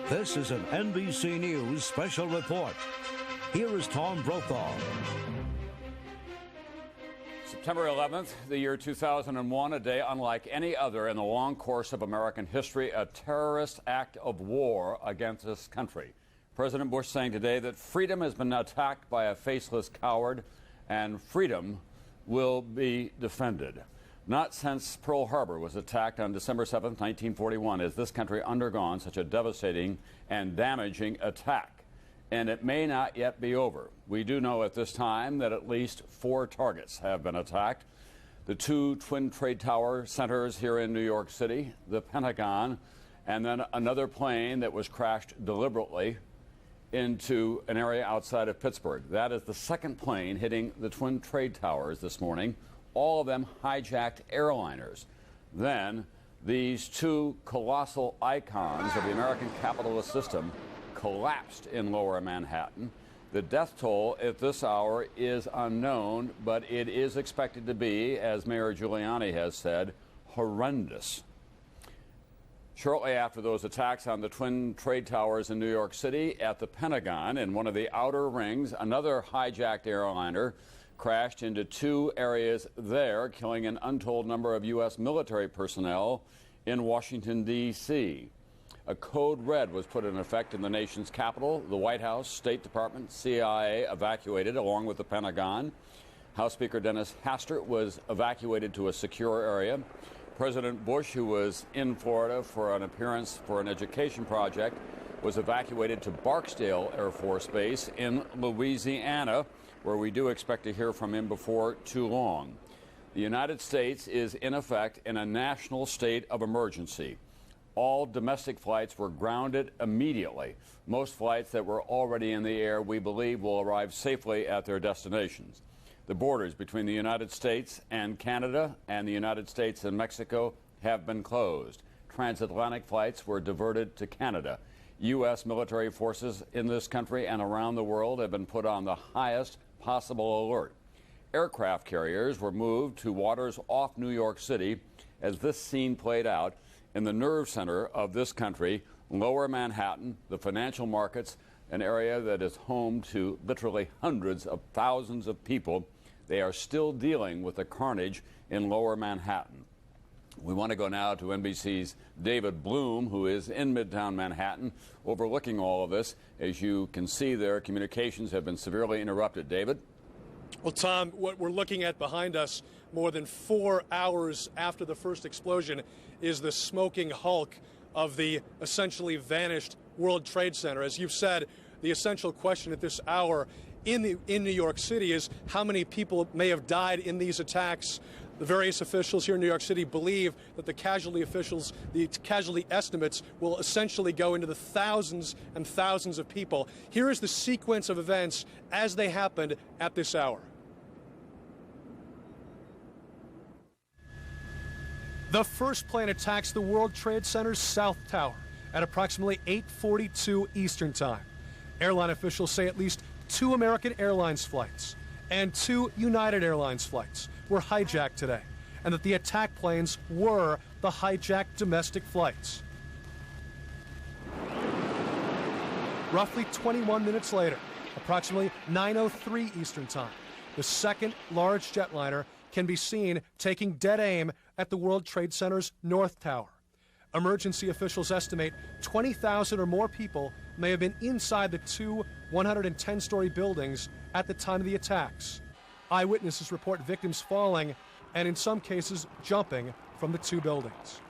This is an NBC News special report. Here is Tom Brokaw. September 11th, the year 2001, a day unlike any other in the long course of American history, a terrorist act of war against this country. President Bush saying today that freedom has been attacked by a faceless coward and freedom will be defended. Not since Pearl Harbor was attacked on December 7th, 1941, has this country undergone such a devastating and damaging attack. And it may not yet be over. We do know at this time that at least 4 targets have been attacked. The 2 Twin Trade Tower centers here in New York City, the Pentagon, and then another plane that was crashed deliberately into an area outside of Pittsburgh. That is the second plane hitting the Twin Trade Towers this morning, all of them hijacked airliners. Then these 2 colossal icons of the American capitalist system collapsed in lower Manhattan. The death toll at this hour is unknown, but it is expected to be, as Mayor Giuliani has said, horrendous. Shortly after those attacks on the Twin Trade Towers in New York City, at the Pentagon, in one of the outer rings, another hijacked airliner crashed into 2 areas there, killing an untold number of U.S. military personnel in Washington, D.C. A code red was put in effect in the nation's capital. The White House, State Department, CIA evacuated along with the Pentagon. House Speaker Dennis Hastert was evacuated to a secure area. President Bush, who was in Florida for an appearance for an education project, was evacuated to Barksdale Air Force Base in Louisiana, where we do expect to hear from him before too long. The United States is in effect in a national state of emergency. All domestic flights were grounded immediately. Most flights that were already in the air, we believe, will arrive safely at their destinations. The borders between the United States and Canada and the United States and Mexico have been closed. Transatlantic flights were diverted to Canada. U.S. military forces in this country and around the world have been put on the highest possible alert. Aircraft carriers were moved to waters off New York City as this scene played out in the nerve center of this country, lower Manhattan, the financial markets, an area that is home to literally hundreds of thousands of people. They are still dealing with the carnage in lower Manhattan. We want to go now to NBC's David Bloom, who is in Midtown Manhattan, overlooking all of this. As you can see there, communications have been severely interrupted. David? Well, Tom, what we're looking at behind us more than 4 hours after the first explosion is the smoking hulk of the essentially vanished World Trade Center. As you've said, the essential question at this hour in New York City is how many people may have died in these attacks. The various officials here in New York City believe that the casualty estimates will essentially go into the thousands and thousands of people. Here is the sequence of events as they happened at this hour. The first plane attacks the World Trade Center's South Tower at approximately 8:42 Eastern Time. Airline officials say at least 2 American Airlines flights and 2 United Airlines flights were hijacked today, and that the attack planes were the hijacked domestic flights. Roughly 21 minutes later, approximately 9:03 Eastern Time, the second large jetliner can be seen taking dead aim at the World Trade Center's North Tower. Emergency officials estimate 20,000 or more people may have been inside the 2 110-story buildings at the time of the attacks. Eyewitnesses report victims falling and in some cases jumping from the 2 buildings.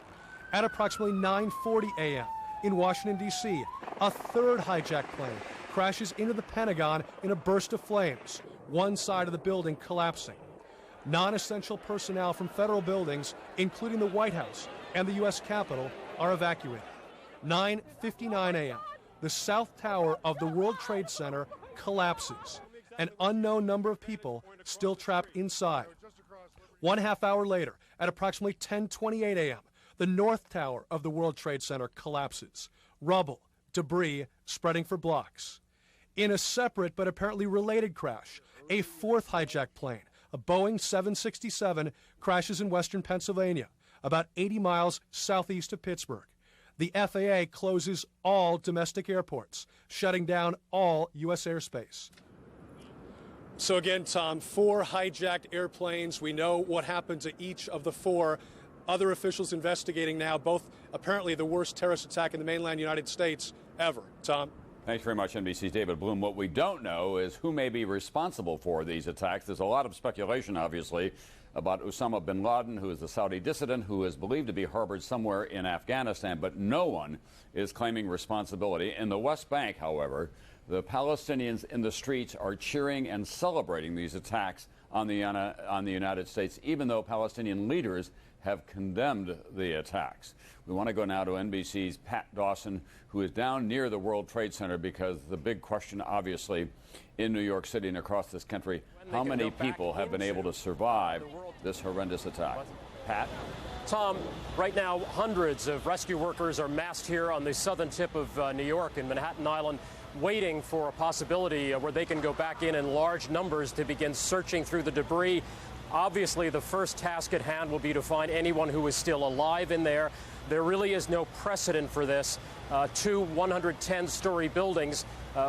At approximately 9:40 a.m. in Washington, D.C., a third hijacked plane crashes into the Pentagon in a burst of flames, one side of the building collapsing. Non-essential personnel from federal buildings, including the White House and the U.S. Capitol, are evacuated. 9:59 a.m., the South Tower of the World Trade Center collapses. An unknown number of people still trapped inside. 1/2 hour later, at approximately 10:28 a.m., the North Tower of the World Trade Center collapses. Rubble, debris spreading for blocks. In a separate but apparently related crash, a fourth hijacked plane, a Boeing 767, crashes in western Pennsylvania, about 80 miles southeast of Pittsburgh. the FAA closes all domestic airports, shutting down all U.S. airspace. So again, Tom, 4 hijacked airplanes. We know what happened to each of the 4. Other officials investigating now, both apparently the worst terrorist attack in the mainland United States ever. Tom? Thanks very much, NBC's David Bloom. What we don't know is who may be responsible for these attacks. There's a lot of speculation, obviously, about Osama bin Laden, who is the Saudi dissident who is believed to be harbored somewhere in Afghanistan, but no one is claiming responsibility. In the West Bank, however, the Palestinians in the streets are cheering and celebrating these attacks on the United States, even though Palestinian leaders have condemned the attacks. We want to go now to NBC's Pat Dawson, who is down near the World Trade Center, because the big question, obviously, in New York City and across this country, how many people have been able to survive this horrendous attack? Pat? Tom, right now, hundreds of rescue workers are massed here on the southern tip of New York in Manhattan Island, waiting for a possibility where they can go back in large numbers to begin searching through the debris. Obviously, the first task at hand will be to find anyone who is still alive in there. There really is no precedent for this. 2 110-story buildings.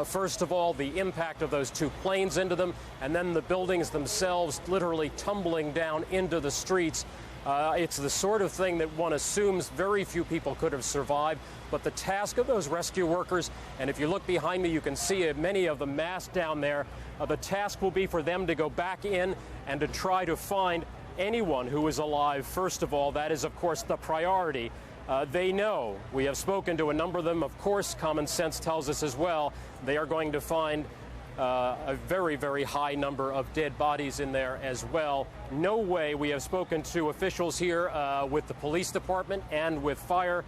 First of all, the impact of those 2 planes into them, and then the buildings themselves literally tumbling down into the streets. It's the sort of thing that one assumes very few people could have survived. But the task of those rescue workers, and if you look behind me, you can see many of them massed down there. The task will be for them to go back in and to try to find anyone who is alive. First of all, that is, of course, the priority. They know. We have spoken to a number of them. Of course, common sense tells us as well they are going to find a very, very high number of dead bodies in there as well. No way. We have spoken to officials here with the police department and with fire.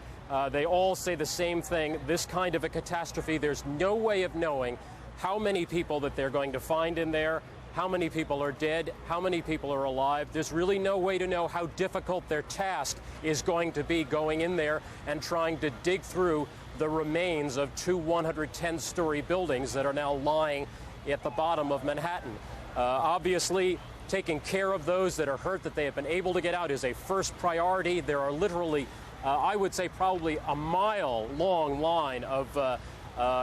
They all say the same thing. This kind of a catastrophe, there's no way of knowing how many people that they're going to find in there, how many people are dead, how many people are alive. There's really no way to know how difficult their task is going to be, going in there and trying to dig through the remains of 2 110-story buildings that are now lying at the bottom of Manhattan. Obviously, taking care of those that are hurt, that they have been able to get out, is a first priority. There are literally, I would say, probably a mile-long line of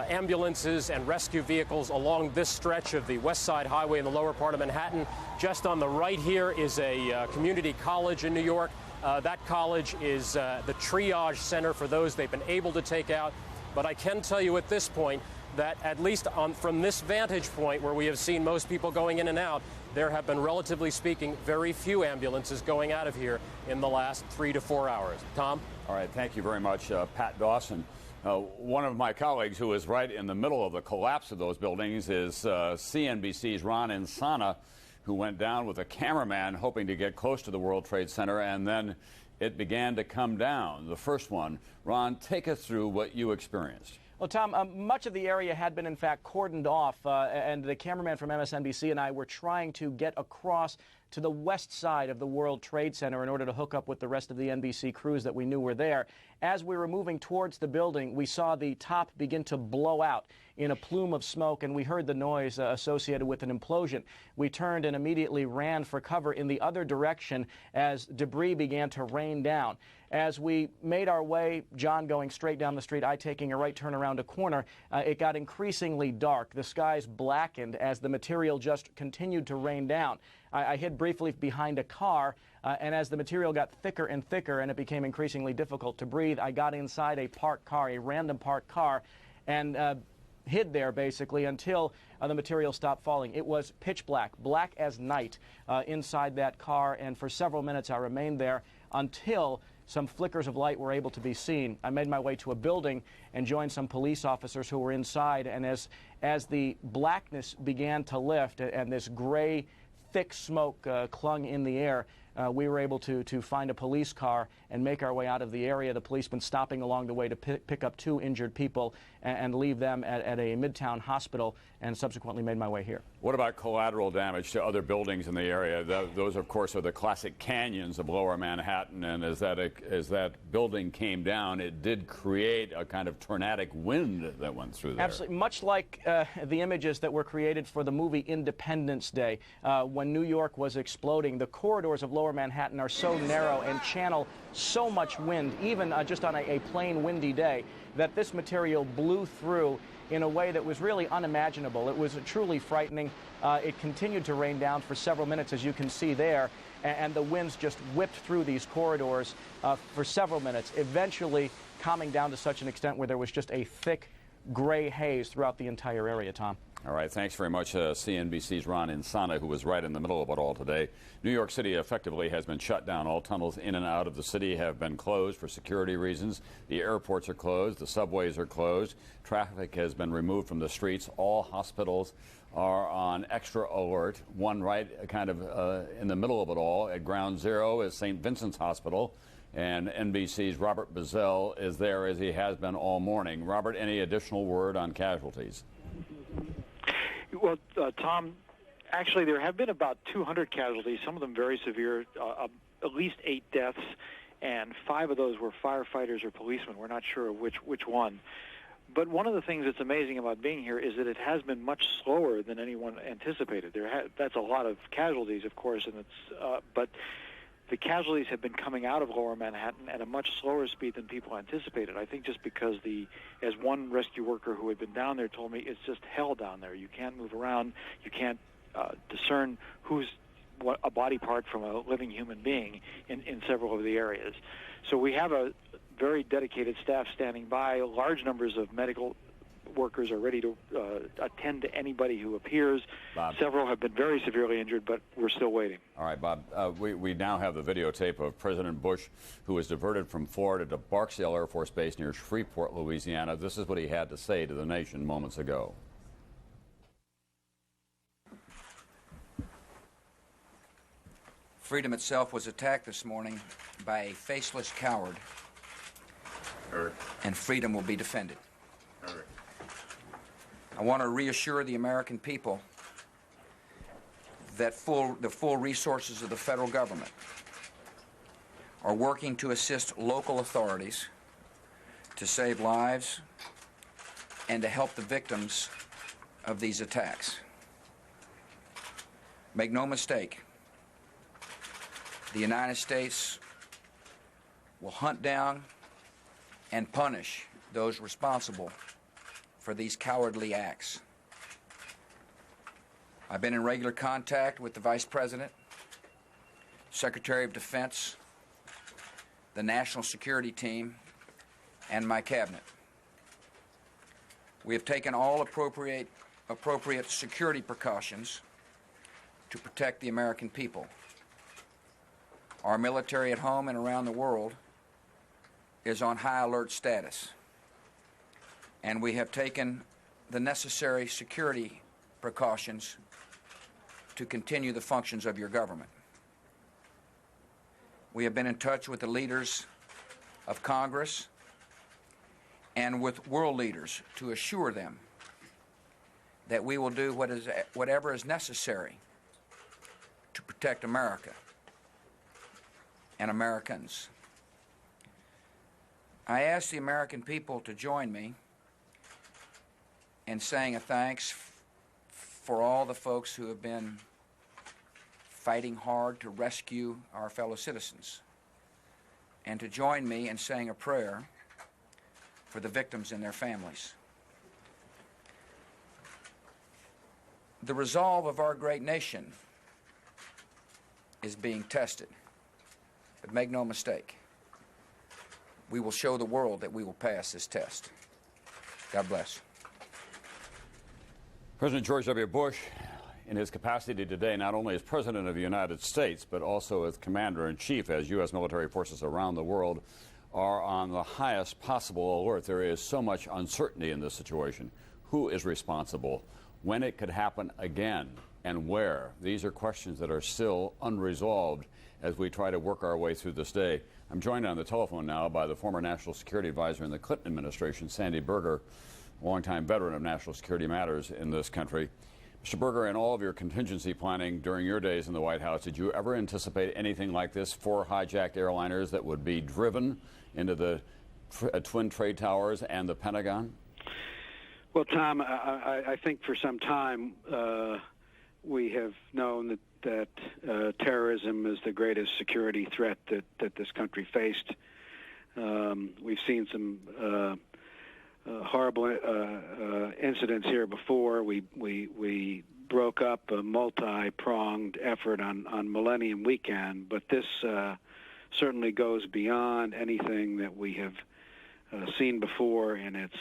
ambulances and rescue vehicles along this stretch of the West Side Highway in the lower part of Manhattan. Just on the right here is a community college in New York. That college is the triage center for those they've been able to take out. But I can tell you at this point that at least from this vantage point where we have seen most people going in and out, there have been, relatively speaking, very few ambulances going out of here in the last 3 to 4 hours. Tom? All right, thank you very much, Pat Dawson. One of my colleagues who is right in the middle of the collapse of those buildings is CNBC's Ron Insana, who went down with a cameraman hoping to get close to the World Trade Center, and then it began to come down. The first one. Ron, take us through what you experienced. Well, Tom, much of the area had been, in fact, cordoned off, and the cameraman from MSNBC and I were trying to get across to the west side of the World Trade Center in order to hook up with the rest of the NBC crews that we knew were there. As we were moving towards the building, we saw the top begin to blow out in a plume of smoke, and we heard the noise associated with an implosion. We turned and immediately ran for cover in the other direction as debris began to rain down. As we made our way, John going straight down the street, I taking a right turn around a corner, it got increasingly dark. The skies blackened as the material just continued to rain down. I hid briefly behind a car, and as the material got thicker and thicker and it became increasingly difficult to breathe, I got inside a parked car, a random parked car, and hid there basically until the material stopped falling. It was pitch black, black as night inside that car, and for several minutes I remained there until some flickers of light were able to be seen. I made my way to a building and joined some police officers who were inside, and as the blackness began to lift and this gray, thick smoke clung in the air, we were able to find a police car and make our way out of the area. The policeman stopping along the way to pick up 2 injured people and leave them at a Midtown hospital, and subsequently made my way here. What about collateral damage to other buildings in the area? Those, of course, are the classic canyons of lower Manhattan, and as that building came down, it did create a kind of tornadic wind that went through there. Absolutely. Much like the images that were created for the movie Independence Day, when New York was exploding, the corridors of lower lower Manhattan are so narrow and channel so much wind, even just on a plain windy day, that this material blew through in a way that was really unimaginable. It was truly frightening. It continued to rain down for several minutes, as you can see there, and the winds just whipped through these corridors for several minutes, eventually calming down to such an extent where there was just a thick gray haze throughout the entire area, Tom. All right, thanks very much, CNBC's Ron Insana, who was right in the middle of it all today. New York City effectively has been shut down. All tunnels in and out of the city have been closed for security reasons. The airports are closed. The subways are closed. Traffic has been removed from the streets. All hospitals are on extra alert. One right kind of in the middle of it all at ground zero is St. Vincent's Hospital. And NBC's Robert Bazell is there, as he has been all morning. Robert, any additional word on casualties? Well, Tom, actually there have been about 200 casualties, some of them very severe, at least 8 deaths, and 5 of those were firefighters or policemen. We're not sure of which one. But one of the things that's amazing about being here is that it has been much slower than anyone anticipated. That's a lot of casualties, of course, and but the casualties have been coming out of lower Manhattan at a much slower speed than people anticipated. I think just because as one rescue worker who had been down there told me, it's just hell down there. You can't move around. You can't discern who's a body part from a living human being in several of the areas. So we have a very dedicated staff standing by. Large numbers of medical workers are ready to attend to anybody who appears. Bob. Several have been very severely injured, but we're still waiting. All right, Bob, we now have the videotape of President Bush, who was diverted from Florida to Barksdale Air Force Base near Shreveport, Louisiana. This is what he had to say to the nation moments ago. Freedom itself was attacked this morning by a faceless coward, and freedom will be defended. I want to reassure the American people that the full resources of the federal government are working to assist local authorities to save lives and to help the victims of these attacks. Make no mistake, the United States will hunt down and punish those responsible for these cowardly acts. I've been in regular contact with the Vice President, Secretary of Defense, the National Security Team, and my cabinet. We have taken all appropriate security precautions to protect the American people. Our military at home and around the world is on high alert status, and we have taken the necessary security precautions to continue the functions of your government. We have been in touch with the leaders of Congress and with world leaders to assure them that we will do whatever is necessary to protect America and Americans. I ask the American people to join me in saying a thanks for all the folks who have been fighting hard to rescue our fellow citizens, and to join me in saying a prayer for the victims and their families. The resolve of our great nation is being tested, but make no mistake, we will show the world that we will pass this test. God bless. President George W. Bush, in his capacity today, not only as President of the United States, but also as Commander-in-Chief, as U.S. military forces around the world are on the highest possible alert. There is so much uncertainty in this situation. Who is responsible? When it could happen again? And where? These are questions that are still unresolved as we try to work our way through this day. I'm joined on the telephone now by the former National Security Advisor in the Clinton administration, Sandy Berger, a longtime veteran of national security matters in this country. Mr. Berger, in all of your contingency planning during your days in the White House, did you ever anticipate anything like this, 4 hijacked airliners that would be driven into the Twin Trade Towers and the Pentagon? Well, Tom, I think for some time we have known that that terrorism is the greatest security threat that this country faced. We've seen some horrible incidents here before. We broke up a multi-pronged effort on Millennium Weekend, but this certainly goes beyond anything that we have seen before in its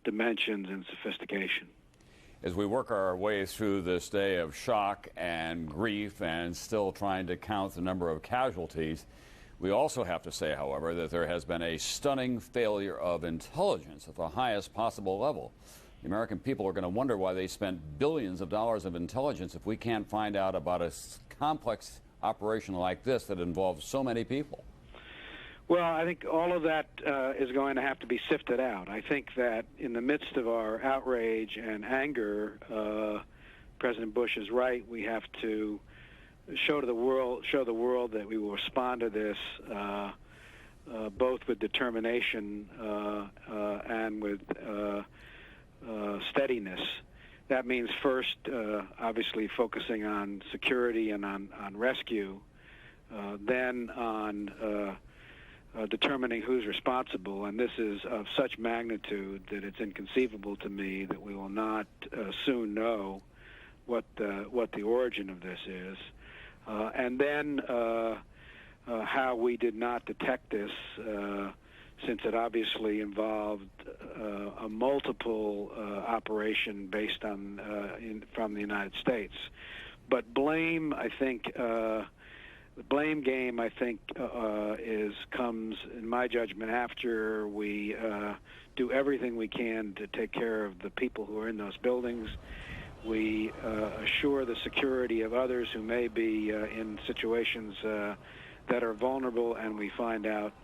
dimensions and sophistication. As we work our way through this day of shock and grief and still trying to count the number of casualties, we also have to say, however, that there has been a stunning failure of intelligence at the highest possible level. The American people are going to wonder why they spent billions of dollars of intelligence if we can't find out about a complex operation like this that involves so many people. Well, I think all of that is going to have to be sifted out. I think that in the midst of our outrage and anger, President Bush is right. We have to show the world that we will respond to this both with determination and with steadiness. That means first, obviously, focusing on security and on rescue, then on determining who's responsible, and this is of such magnitude that it's inconceivable to me that we will not soon know what the origin of this is, and then how we did not detect this, since it obviously involved a multiple operation based on from the United States. But blame, I think. The blame game, I think, comes, in my judgment, after we do everything we can to take care of the people who are in those buildings. We assure the security of others who may be in situations that are vulnerable, and we find out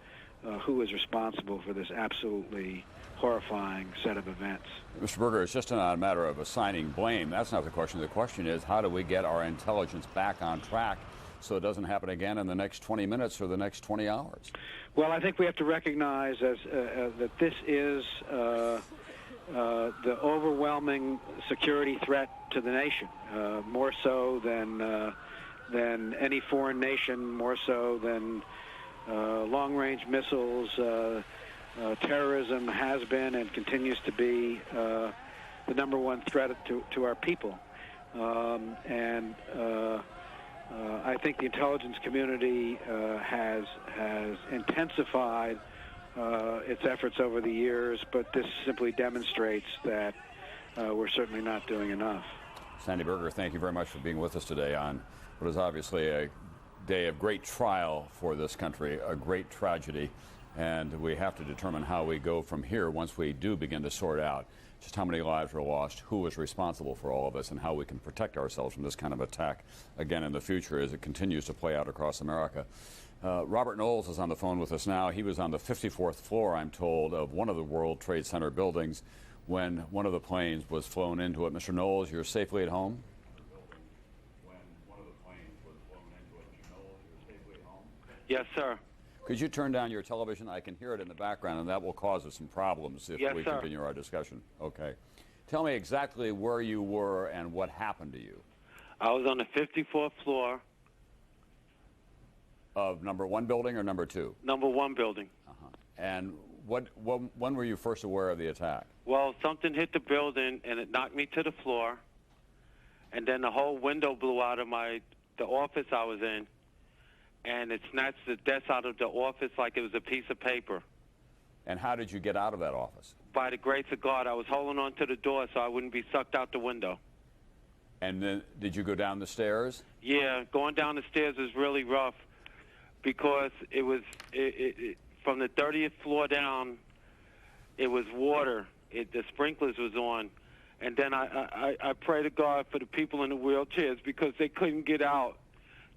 who is responsible for this absolutely horrifying set of events. Mr. Berger, it's just not a matter of assigning blame. That's not the question. The question is, how do we get our intelligence back on track so it doesn't happen again in the next 20 minutes or the next 20 hours? Well, I think we have to recognize that this is the overwhelming security threat to the nation, more so than any foreign nation, more so than long-range missiles. Terrorism has been and continues to be the number one threat to our people. I think the intelligence community has intensified its efforts over the years, but this simply demonstrates that we're certainly not doing enough. Sandy Berger, thank you very much for being with us today on what is obviously a day of great trial for this country, a great tragedy, and we have to determine how we go from here once we do begin to sort out just how many lives were lost, who was responsible for all of this, and how we can protect ourselves from this kind of attack again in the future as it continues to play out across America. Robert Knowles is on the phone with us now. He was on the 54th floor, I'm told, of one of the World Trade Center buildings when one of the planes was flown into it. Mr. Knowles, you're safely at home? Yes, sir. Could you turn down your television? I can hear it in the background, and that will cause us some problems if we continue our discussion. Okay. Tell me exactly where you were and what happened to you. I was on the 54th floor. Of number 1 building or number 2? Number 1 building. Uh-huh. And when were you first aware of the attack? Well, something hit the building, and it knocked me to the floor. And then the whole window blew out of the office I was in. And it snatched the desk out of the office like it was a piece of paper. And how did you get out of that office? By the grace of God, I was holding on to the door so I wouldn't be sucked out the window. And then did you go down the stairs? Yeah, going down the stairs was really rough because it was from the 30th floor down, it was water. The sprinklers was on. And then I pray to God for the people in the wheelchairs because they couldn't get out.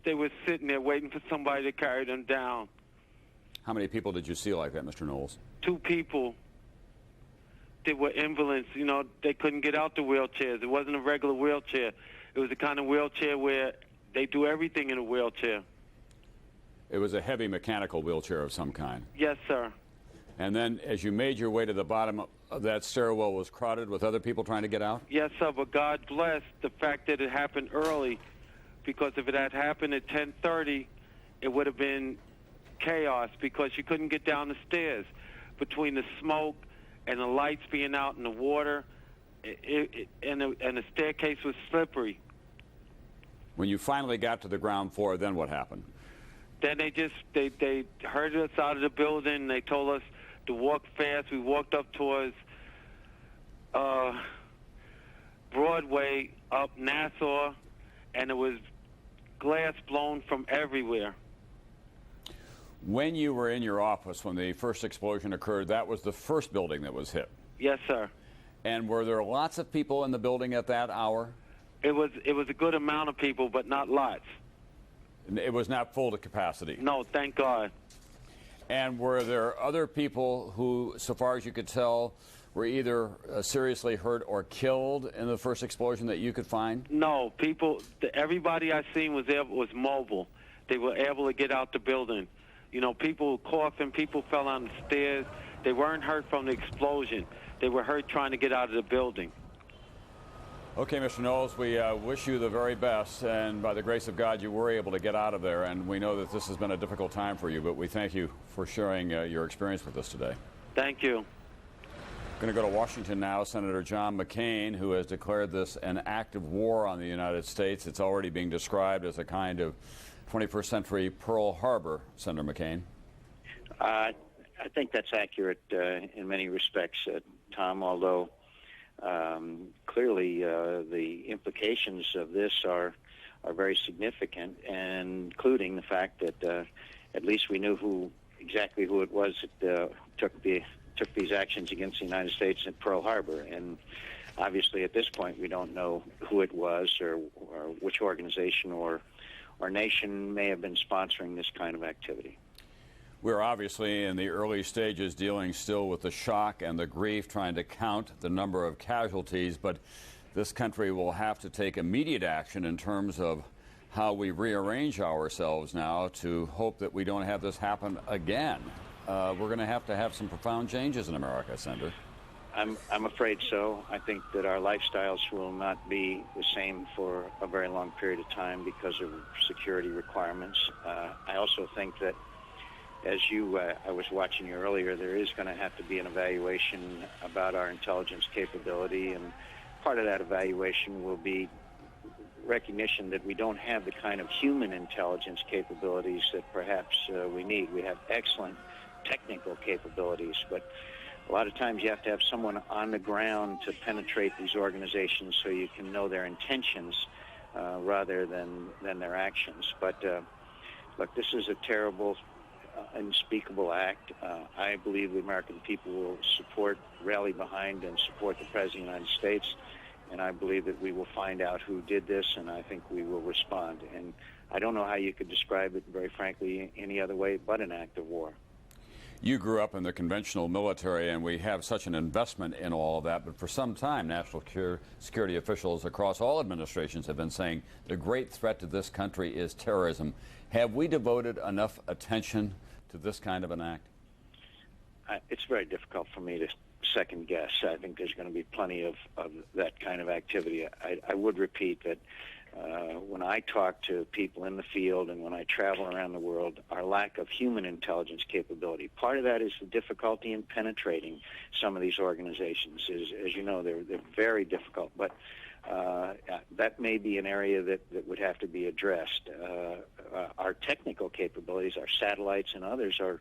They were sitting there waiting for somebody to carry them down. How many people did you see like that, Mr. Knowles? 2 people. They were invalids. You know, they couldn't get out the wheelchairs. It wasn't a regular wheelchair. It was the kind of wheelchair where they do everything in a wheelchair. It was a heavy mechanical wheelchair of some kind. Yes, sir. And then as you made your way to the bottom of that stairwell, was crowded with other people trying to get out? Yes, sir, but God bless the fact that it happened early because if it had happened at 10:30, it would have been chaos because you couldn't get down the stairs between the smoke and the lights being out in the water, and the staircase was slippery. When you finally got to the ground floor, then what happened? Then they herded us out of the building. They told us to walk fast. We walked up towards Broadway, up Nassau, and it was glass blown from everywhere. When you were in your office when the first explosion occurred, that was the first building that was hit. Yes, sir. And were there lots of people in the building at that hour? It was a good amount of people, but not lots. It was not full to capacity? No, thank God. And were there other people who, so far as you could tell, were either seriously hurt or killed in the first explosion that you could find? No, everybody I seen was mobile. They were able to get out the building. You know, people were coughing, people fell on the stairs. They weren't hurt from the explosion. They were hurt trying to get out of the building. Okay, Mr. Knowles, we wish you the very best, and by the grace of God, you were able to get out of there, and we know that this has been a difficult time for you, but we thank you for sharing your experience with us today. Thank you. I'm going to go to Washington now. Senator John McCain, who has declared this an act of war on the United States. It's already being described as a kind of 21st century Pearl Harbor. Senator McCain. I think that's accurate in many respects, Tom, although clearly the implications of this are very significant, and including the fact that at least we knew exactly who it was that took these actions against the United States at Pearl Harbor. And obviously at this point we don't know who it was or which organization or nation may have been sponsoring this kind of activity. We're obviously in the early stages dealing still with the shock and the grief, trying to count the number of casualties, but this country will have to take immediate action in terms of how we rearrange ourselves now to hope that we don't have this happen again. We're going to have some profound changes in America, Senator. I'm afraid so. I think that our lifestyles will not be the same for a very long period of time because of security requirements. I also think that, as I was watching you earlier, there is going to have to be an evaluation about our intelligence capability, and part of that evaluation will be recognition that we don't have the kind of human intelligence capabilities that perhaps we need. We have excellent technical capabilities, but a lot of times you have to have someone on the ground to penetrate these organizations so you can know their intentions rather than their actions. But look, this is a terrible, unspeakable act. I believe the American people will rally behind and support the President of the United States, and I believe that we will find out who did this, and I think we will respond. And I don't know how you could describe it, very frankly, any other way but an act of war. You grew up in the conventional military, and we have such an investment in all of that, but for some time, national security officials across all administrations have been saying the great threat to this country is terrorism. Have we devoted enough attention to this kind of an act? It's very difficult for me to second guess. I think there's going to be plenty of that kind of activity. I would repeat that when I talk to people in the field and when I travel around the world, our lack of human intelligence capability, part of that is the difficulty in penetrating some of these organizations. As you know, they're very difficult, but that may be an area that would have to be addressed. Our technical capabilities, our satellites and others are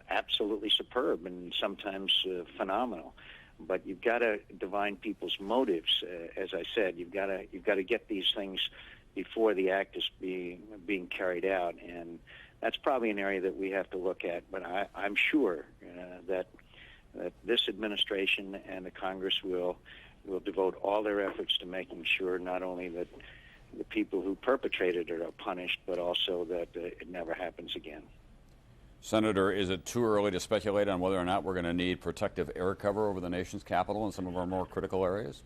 absolutely superb and sometimes phenomenal. But you've got to divine people's motives. As I said, you've got to get these things before the act is being carried out, and that's probably an area that we have to look at. But I'm sure that this administration and the Congress will devote all their efforts to making sure not only that the people who perpetrated it are punished, but also that it never happens again. Senator, is it too early to speculate on whether or not we're going to need protective air cover over the nation's capital and some of our more critical areas?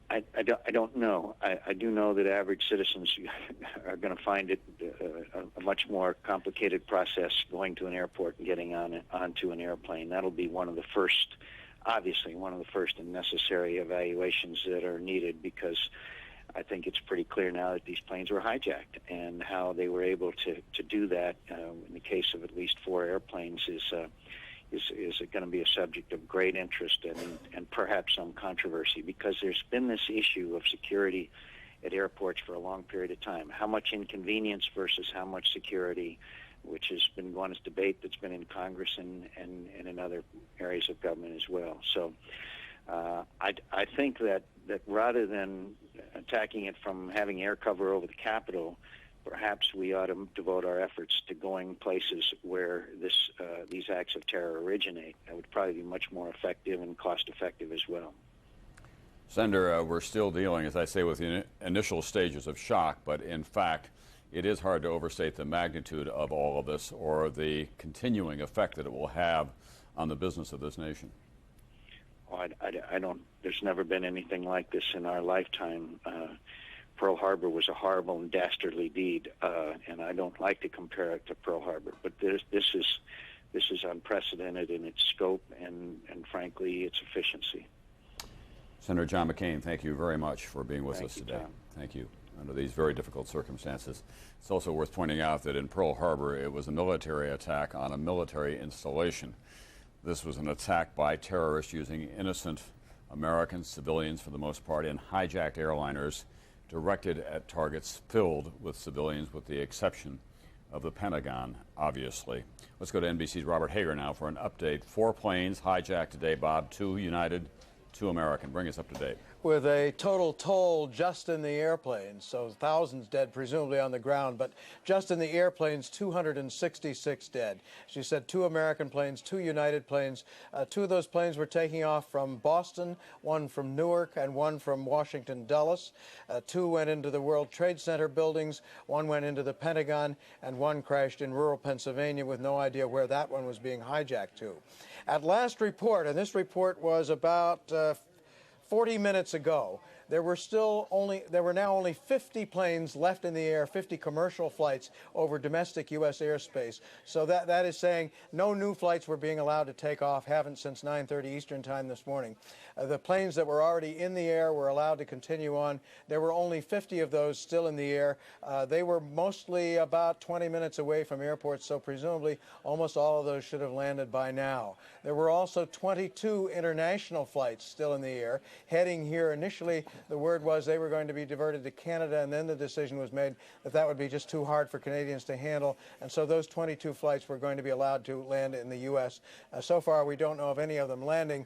I don't know. I do know that average citizens are going to find it a much more complicated process going to an airport and getting onto an airplane. That'll be one of the first and necessary evaluations that are needed, because I think it's pretty clear now that these planes were hijacked, and how they were able to do that in the case of at least 4 airplanes is going to be a subject of great interest and perhaps some controversy, because there's been this issue of security at airports for a long period of time. How much inconvenience versus how much security, which has been one debate that's been in Congress and in other areas of government as well. So I think that rather than attacking it from having air cover over the Capitol, perhaps we ought to devote our efforts to going places where these acts of terror originate. That would probably be much more effective and cost-effective as well. Senator, we're still dealing, as I say, with the initial stages of shock, but in fact, it is hard to overstate the magnitude of all of this or the continuing effect that it will have on the business of this nation. Oh, I don't. There's never been anything like this in our lifetime. Pearl Harbor was a horrible and dastardly deed, and I don't like to compare it to Pearl Harbor. But this is unprecedented in its scope and frankly, its efficiency. Senator John McCain, thank you very much for being with us Thank you, today. Tom. Thank you. Under these very difficult circumstances. It's also worth pointing out that in Pearl Harbor, it was a military attack on a military installation. This was an attack by terrorists using innocent American civilians, for the most part, in hijacked airliners directed at targets filled with civilians, with the exception of the Pentagon, obviously. Let's go to NBC's Robert Hager now for an update. 4 planes hijacked today, Bob, 2 United, 2 American. Bring us up to date. With a total toll just in the airplanes, so thousands dead presumably on the ground, but just in the airplanes, 266 dead. She said 2 American planes, 2 United planes. 2 of those planes were taking off from Boston, 1 from Newark and 1 from Washington Dulles. 2 went into the World Trade Center buildings, 1 went into the Pentagon, and 1 crashed in rural Pennsylvania with no idea where that one was being hijacked to. At last report, and this report was about 40 minutes ago, there were now only 50 planes left in the air, 50 commercial flights over domestic U.S. airspace. So that is saying no new flights were being allowed to take off, haven't since 9:30 Eastern Time this morning. The planes that were already in the air were allowed to continue on. There were only 50 of those still in the air. They were mostly about 20 minutes away from airports, so presumably almost all of those should have landed by now. There were also 22 international flights still in the air, heading here. Initially, the word was they were going to be diverted to Canada, and then the decision was made that that would be just too hard for Canadians to handle, and so those 22 flights were going to be allowed to land in the U.S. So far, we don't know of any of them landing.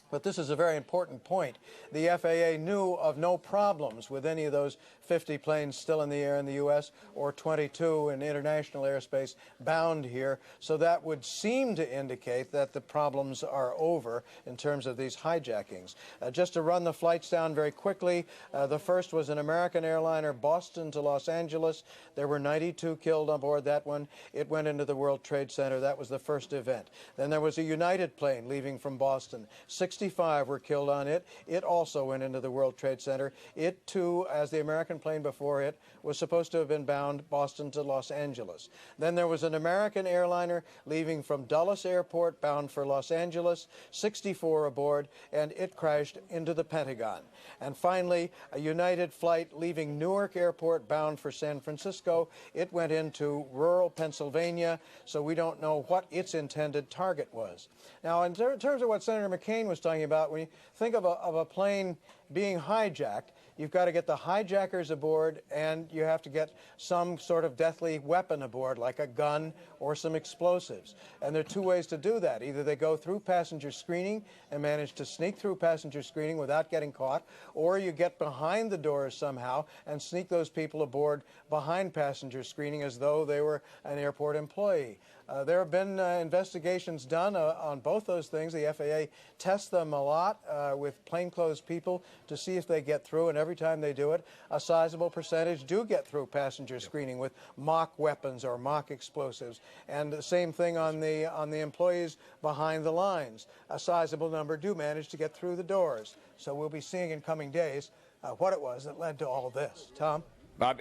But this is a very important point. The FAA knew of no problems with any of those 50 planes still in the air in the U.S. or 22 in international airspace bound here. So that would seem to indicate that the problems are over in terms of these hijackings. Just to run the flights down very quickly, the first was an American airliner, Boston to Los Angeles. There were 92 killed on board that one. It went into the World Trade Center. That was the first event. Then there was a United plane leaving from Boston. 65 were killed on it. It also went into the World Trade Center. It, too, as the American plane before it, was supposed to have been bound Boston to Los Angeles. Then there was an American airliner leaving from Dulles Airport bound for Los Angeles, 64 aboard, and it crashed into the Pentagon. And finally, a United flight leaving Newark Airport bound for San Francisco. It went into rural Pennsylvania, so we don't know what its intended target was. Now, in terms of what Senator McCain was talking about, when you think of a plane being hijacked, you've got to get the hijackers aboard, and you have to get some sort of deathly weapon aboard, like a gun or some explosives. And there are 2 ways to do that. Either they go through passenger screening and manage to sneak through passenger screening without getting caught, or you get behind the doors somehow and sneak those people aboard behind passenger screening as though they were an airport employee. There have been investigations done on both those things. The FAA tests them a lot with plainclothes people to see if they get through, and every time they do it, a sizable percentage do get through passenger screening with mock weapons or mock explosives. And the same thing on the employees behind the lines. A sizable number do manage to get through the doors. So we'll be seeing in coming days what it was that led to all this. Tom? Bob,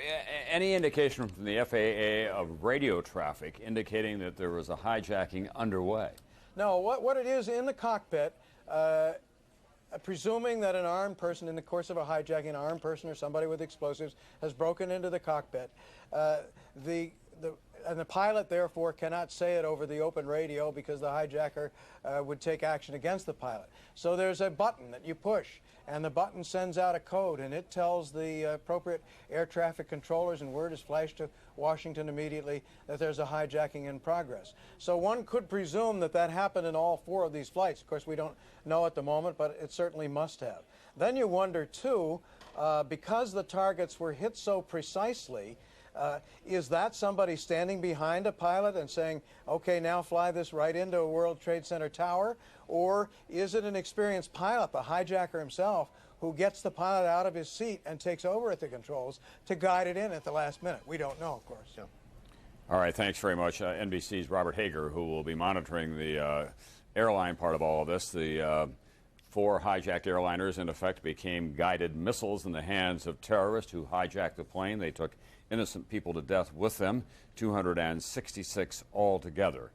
any indication from the FAA of radio traffic indicating that there was a hijacking underway? No, what it is in the cockpit, presuming that an armed person in the course of a hijacking, an armed person or somebody with explosives has broken into the cockpit, and the pilot, therefore, cannot say it over the open radio because the hijacker would take action against the pilot. So there's a button that you push, and the button sends out a code, and it tells the appropriate air traffic controllers, and word is flashed to Washington immediately that there's a hijacking in progress. So one could presume that that happened in all 4 of these flights. Of course, we don't know at the moment, but it certainly must have. Then you wonder, too, because the targets were hit so precisely, is that somebody standing behind a pilot and saying, okay, now fly this right into a World Trade Center tower? Or is it an experienced pilot, the hijacker himself, who gets the pilot out of his seat and takes over at the controls to guide it in at the last minute? We don't know, of course. Yeah. All right, thanks very much. NBC's Robert Hager, who will be monitoring the airline part of all of this. The 4 hijacked airliners, in effect, became guided missiles in the hands of terrorists who hijacked the plane. They took innocent people to death with them, 266 altogether.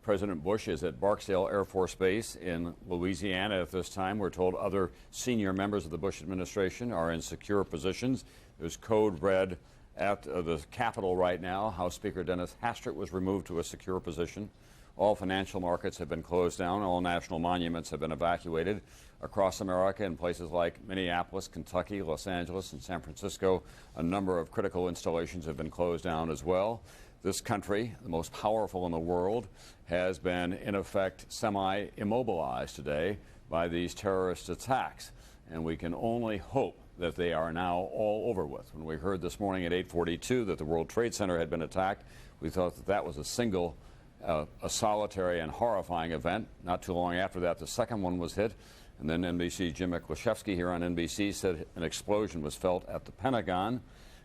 President Bush is at Barksdale Air Force Base in Louisiana at this time. We're told other senior members of the Bush administration are in secure positions. There's code red at the Capitol right now. House Speaker Dennis Hastert was removed to a secure position. All financial markets have been closed down. All national monuments have been evacuated across America in places like Minneapolis, Kentucky, Los Angeles, and San Francisco. A number of critical installations have been closed down as well. This country, the most powerful in the world, has been, in effect, semi-immobilized today by these terrorist attacks. And we can only hope that they are now all over with. When we heard this morning at 8:42 that the World Trade Center had been attacked, we thought that that was a solitary and horrifying event. Not too long after that, the second one was hit. And then NBC's Jim Miklashevsky here on NBC said an explosion was felt at the Pentagon.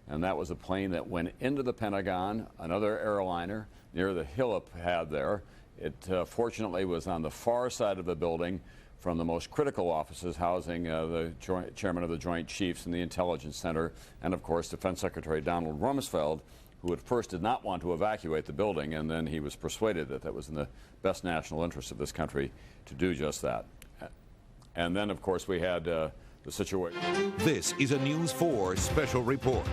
And that was a plane that went into the Pentagon, another airliner near the helipad there. It fortunately was on the far side of the building from the most critical offices housing the chairman of the Joint Chiefs and the Intelligence Center, and of course Defense Secretary Donald Rumsfeld, who at first did not want to evacuate the building, and then he was persuaded that that was in the best national interest of this country to do just that. And then, of course, we had the situation. This is a News 4 special report.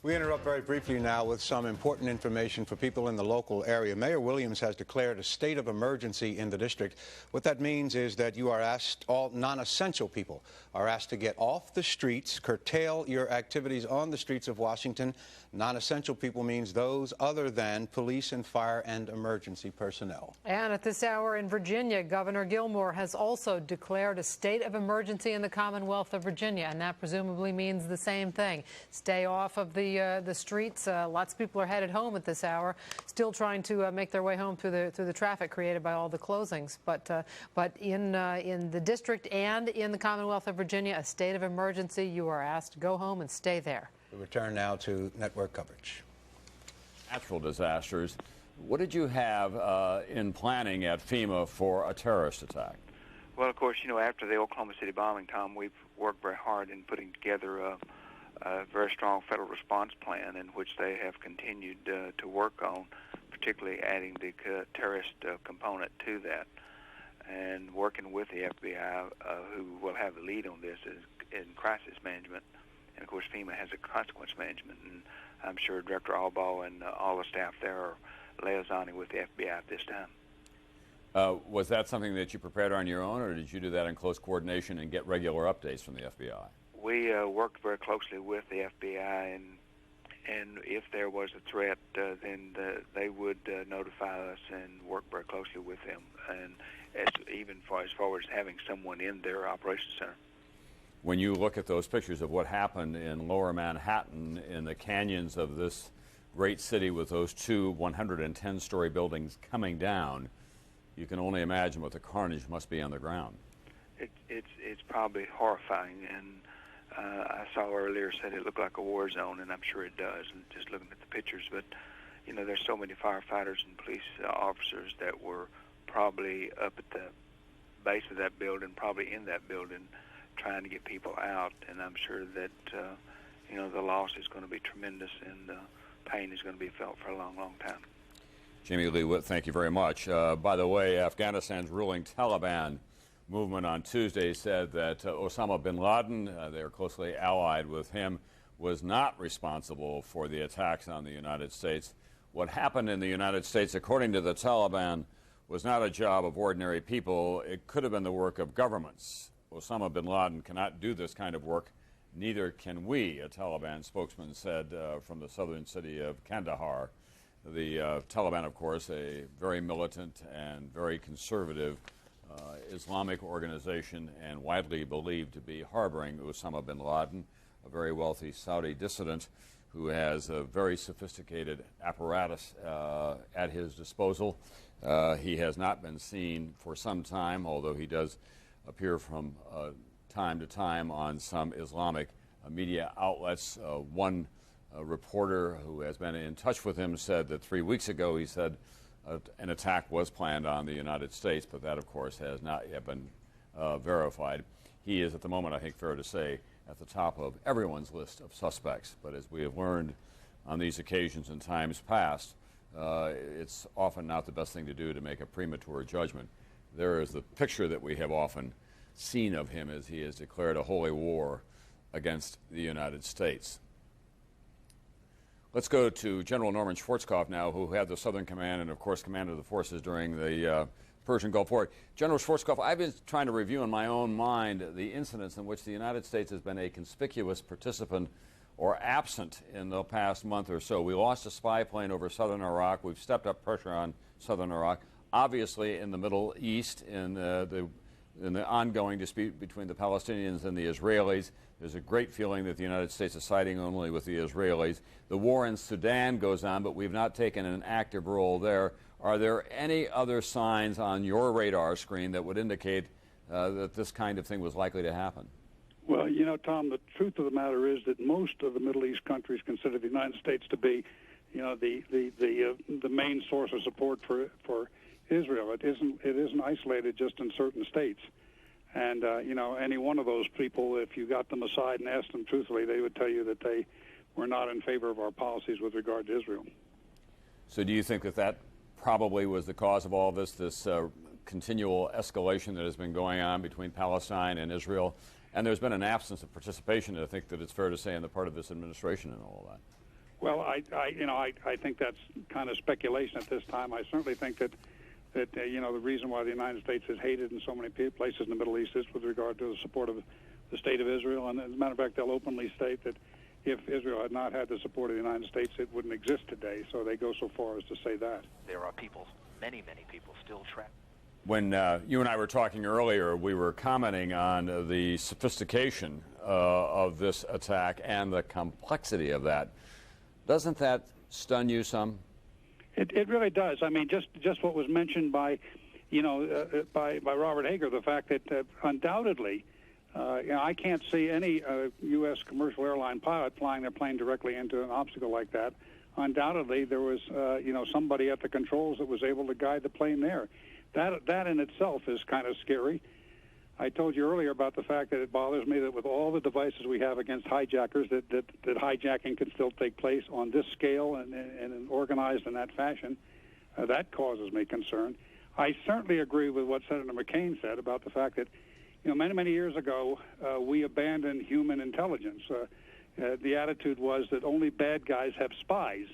We interrupt very briefly now with some important information for people in the local area. Mayor Williams has declared a state of emergency in the district. What that means is that you are asked, all non-essential people are asked to get off the streets, curtail your activities on the streets of Washington. Non-essential people means those other than police and fire and emergency personnel. And at this hour in Virginia, Governor Gilmore has also declared a state of emergency in the Commonwealth of Virginia, and that presumably means the same thing. Stay off of the streets. Lots of people are headed home at this hour, still trying to make their way home through the traffic created by all the closings. But in the district and in the Commonwealth of Virginia, a state of emergency. You are asked to go home and stay there. We return now to network coverage. Natural disasters. What did you have in planning at FEMA for a terrorist attack? Well, of course, you know, after the Oklahoma City bombing, Tom, we've worked very hard in putting together a very strong federal response plan in which they have continued to work on, particularly adding the terrorist component to that, and working with the FBI, who will have the lead on this in crisis management. And, of course, FEMA has a consequence management, and I'm sure Director Albaugh and all the staff there are liaisoning with the FBI at this time. Was that something that you prepared on your own, or did you do that in close coordination and get regular updates from the FBI? We worked very closely with the FBI, and if there was a threat, then they would notify us and work very closely with them, and even as far as having someone in their operations center. When you look at those pictures of what happened in lower Manhattan, in the canyons of this great city with those two 110-story buildings coming down, you can only imagine what the carnage must be on the ground. It's probably horrifying, and I saw earlier said it looked like a war zone, and I'm sure it does, and just looking at the pictures. But, you know, there's so many firefighters and police officers that were probably up at the base of that building, probably in that building, trying to get people out, and I'm sure that, you know, the loss is going to be tremendous, and pain is going to be felt for a long, long time. Jamie Lee Witt, thank you very much. By the way, Afghanistan's ruling Taliban movement on Tuesday said that Osama bin Laden, they are closely allied with him, was not responsible for the attacks on the United States. What happened in the United States, according to the Taliban, was not a job of ordinary people. It could have been the work of governments. Osama bin Laden cannot do this kind of work. Neither can we, a Taliban spokesman said from the southern city of Kandahar. The Taliban, of course, a very militant and very conservative Islamic organization and widely believed to be harboring Osama bin Laden, a very wealthy Saudi dissident who has a very sophisticated apparatus at his disposal. He has not been seen for some time, although he does appear from time to time on some Islamic media outlets. One reporter who has been in touch with him said that 3 weeks ago he said an attack was planned on the United States, but that, of course, has not yet been verified. He is, at the moment, I think fair to say, at the top of everyone's list of suspects. But as we have learned on these occasions in times past, it's often not the best thing to do to make a premature judgment. There is the picture that we have often seen of him as he has declared a holy war against the United States. Let's go to General Norman Schwarzkopf now, who had the Southern Command and, of course, commanded the forces during the Persian Gulf War. General Schwarzkopf, I've been trying to review in my own mind the incidents in which the United States has been a conspicuous participant or absent in the past month or so. We lost a spy plane over southern Iraq. We've stepped up pressure on southern Iraq. Obviously, in the Middle East, in the ongoing dispute between the Palestinians and the Israelis, there's a great feeling that the United States is siding only with the Israelis. The war in Sudan goes on, but we've not taken an active role there. Are there any other signs on your radar screen that would indicate that this kind of thing was likely to happen? Well, you know, Tom, the truth of the matter is that most of the Middle East countries consider the United States to be, you know, the main source of support for Israel. It isn't isolated just in certain states. And, you know, any one of those people, if you got them aside and asked them truthfully, they would tell you that they were not in favor of our policies with regard to Israel. So do you think that that probably was the cause of all this continual escalation that has been going on between Palestine and Israel? And there's been an absence of participation, I think, that it's fair to say, on the part of this administration and all of that. Well, I think that's kind of speculation at this time. I certainly think that you know, the reason why the United States is hated in so many places in the Middle East is with regard to the support of the state of Israel. And as a matter of fact, they'll openly state that if Israel had not had the support of the United States, it wouldn't exist today. So they go so far as to say that. There are people, many people, still trapped. When you and I were talking earlier, we were commenting on the sophistication of this attack and the complexity of that. Doesn't that stun you some? It really does. I mean, just what was mentioned by, you know, by Robert Hager, the fact that undoubtedly, you know, I can't see any U.S. commercial airline pilot flying their plane directly into an obstacle like that. Undoubtedly, there was, you know, somebody at the controls that was able to guide the plane there. That in itself is kind of scary. I told you earlier about the fact that it bothers me that with all the devices we have against hijackers, that hijacking can still take place on this scale and organized in that fashion. That causes me concern. I certainly agree with what Senator McCain said about the fact that, you know, many years ago, we abandoned human intelligence. The attitude was that only bad guys have spies,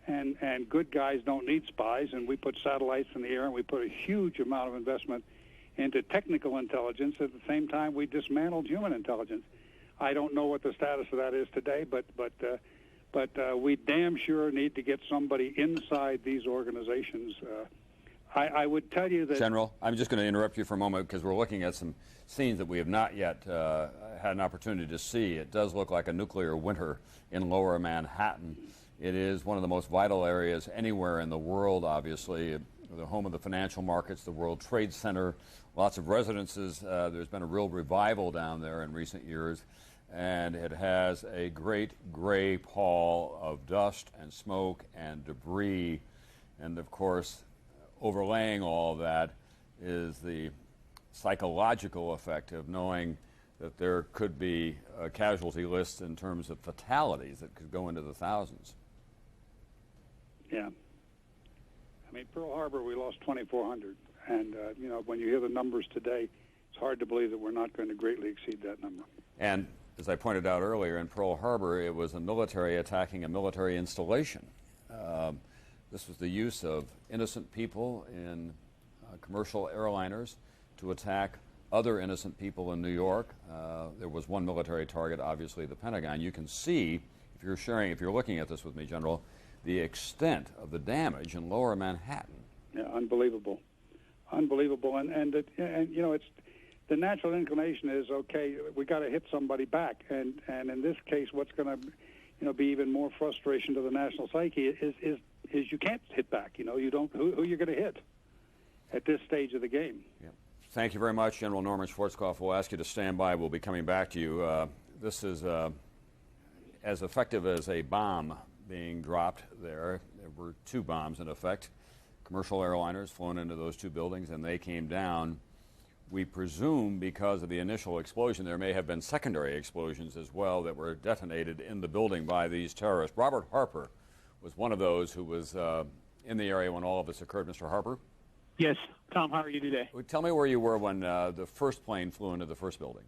and good guys don't need spies, and we put satellites in the air, and we put a huge amount of investment into technical intelligence. At the same time, we dismantled human intelligence. I don't know what the status of that is today, but we damn sure need to get somebody inside these organizations. I would tell you that... General, I'm just going to interrupt you for a moment because we're looking at some scenes that we have not yet had an opportunity to see. It does look like a nuclear winter in lower Manhattan. It is one of the most vital areas anywhere in the world, obviously. The home of the financial markets, the World Trade Center, lots of residences. There's been a real revival down there in recent years, and it has a great gray pall of dust and smoke and debris. And of course, overlaying all of that is the psychological effect of knowing that there could be a casualty list in terms of fatalities that could go into the thousands. Yeah. I mean, Pearl Harbor, we lost 2,400. And, you know, when you hear the numbers today, it's hard to believe that we're not going to greatly exceed that number. And as I pointed out earlier, in Pearl Harbor, it was a military attacking a military installation. This was the use of innocent people in commercial airliners to attack other innocent people in New York. There was one military target, obviously the Pentagon. You can see, if you're looking at this with me, General, the extent of the damage in lower Manhattan. Yeah, unbelievable. Unbelievable. And you know, it's the natural inclination is, okay, we got to hit somebody back. And in this case, what's going to, you know, be even more frustration to the national psyche is you can't hit back. You know, you don't, who you're going to hit at this stage of the game. Yeah. Thank you very much, General Norman Schwarzkopf. We'll ask you to stand by. We'll be coming back to you. This is as effective as a bomb being dropped there. There were two bombs in effect. Commercial airliners flown into those two buildings, and they came down. We presume because of the initial explosion, there may have been secondary explosions as well that were detonated in the building by these terrorists. Robert Harper was one of those who was in the area when all of this occurred. Mr. Harper? Yes. Tom, how are you today? Tell me where you were when the first plane flew into the first building.